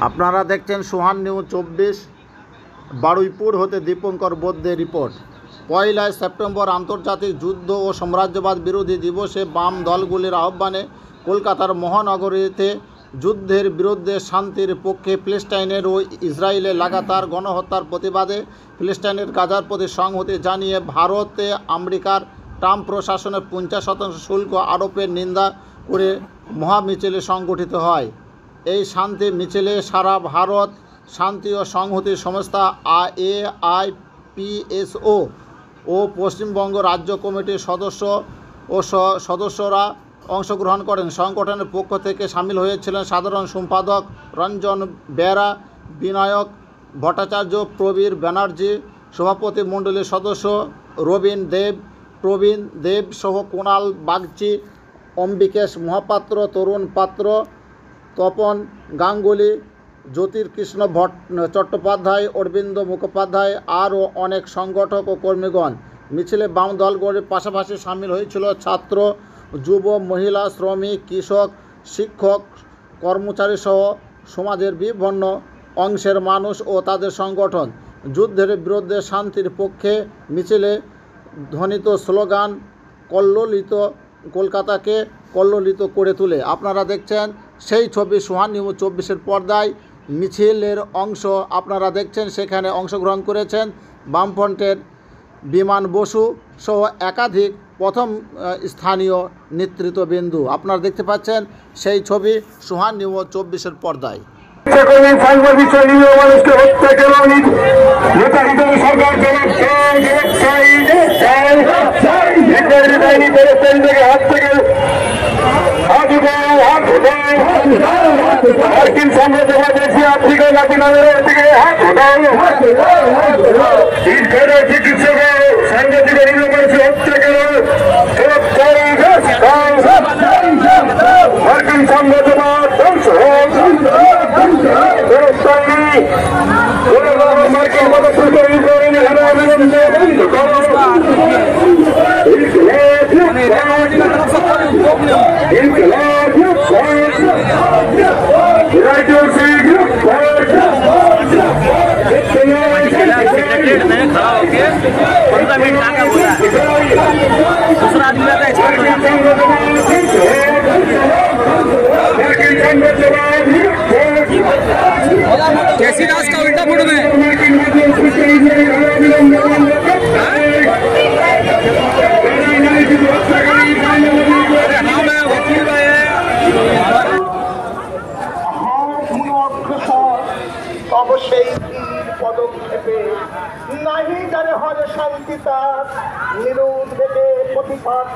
আপনারা দেখছেন সোহান নিউজ 24 বারুইপুর হতে দীপঙ্কর বদ্যের রিপোর্ট। 1 সেপ্টেম্বর আন্তর্জাতিক যুদ্ধ ও সাম্রাজ্যবাদ বিরোধী দিবসে বাম দলগুলির আহ্বানে কলকাতার মহানগরীতে যুদ্ধের বিরুদ্ধে শান্তির পক্ষে ফিলিস্তিনের ও ইসরায়েলের লাগাতার গণহত্যার প্রতিবাদে ফিলিস্তিনের গাজার প্রতি সংহতি জানিয়ে ভারতে আমেরিকার ট্রাম্প প্রশাসনের 50% শুল্ক আরোপের নিন্দা করে মহামিছিলে সংগঠিত হয়। এই শান্তি মিছিলে সারা ভারত শান্তি ও সংহতি সংস্থা AIPSO ও পশ্চিমবঙ্গ রাজ্য কমিটির সদস্যরা অংশগ্রহণ করেন। সংগঠনের পক্ষ থেকে সামিল হয়েছিলেন সাধারণ সম্পাদক রঞ্জন বেরা, বিনায়ক ভট্টাচার্য, প্রবীর ব্যানার্জি, সভাপতি মণ্ডলীর সদস্য প্রবীণ দেব সহ কুণাল বাগচি, অম্বিকেশ মহাপাত্র, তরুণ পাত্র, তপন গাঙ্গুলি, জ্যোতির্কৃষ্ণ চট্টোপাধ্যায়, অরবিন্দ মুখোপাধ্যায় আরও অনেক সংগঠক ও কর্মীগণ। মিছিলে বাম দলগুলির পাশাপাশি সামিল হয়েছিল ছাত্র, যুব, মহিলা, শ্রমিক, কৃষক, শিক্ষক, কর্মচারী সহ সমাজের বিভিন্ন অংশের মানুষ ও তাদের সংগঠন। যুদ্ধের বিরুদ্ধে শান্তির পক্ষে মিছিলে ধ্বনিত স্লোগান কলকাতাকে কল্লোলিত করে তোলে। আপনারা দেখছেন সেই ছবি সোহান নিউজ 24-এর পর্দায়। মিছিলের অংশ আপনারা দেখছেন, সেখানে অংশগ্রহণ করেছেন বামফ্রন্টের বিমান বসু সহ একাধিক প্রথম স্থানীয় নেতৃত্ববৃন্দ। আপনারা দেখতে পাচ্ছেন সেই ছবি সোহান নিউজ 24-এর পর্দায়। মার্কিন সাম্রাজ্যবাদ এশিয়া আফ্রিকা লাতিন আমেরিকা থেকে হাত উঠাও। ইসরায়েলের চিকিৎসক সাংবাদিকের মানুষ হচ্ছে কেন? মার্কিন সাম্রাজ্যবাদ ধ্বংস হোক। মার্কিন মদতকারী করেন বন্ধ করো। दूसरा आदमी आता है कैसी दास का उल्टा फोटो में অবশ্যই পদক্ষেপে নাহি জানে হজ শান্তি তার নিরুদ্বেগে প্রতিপাদ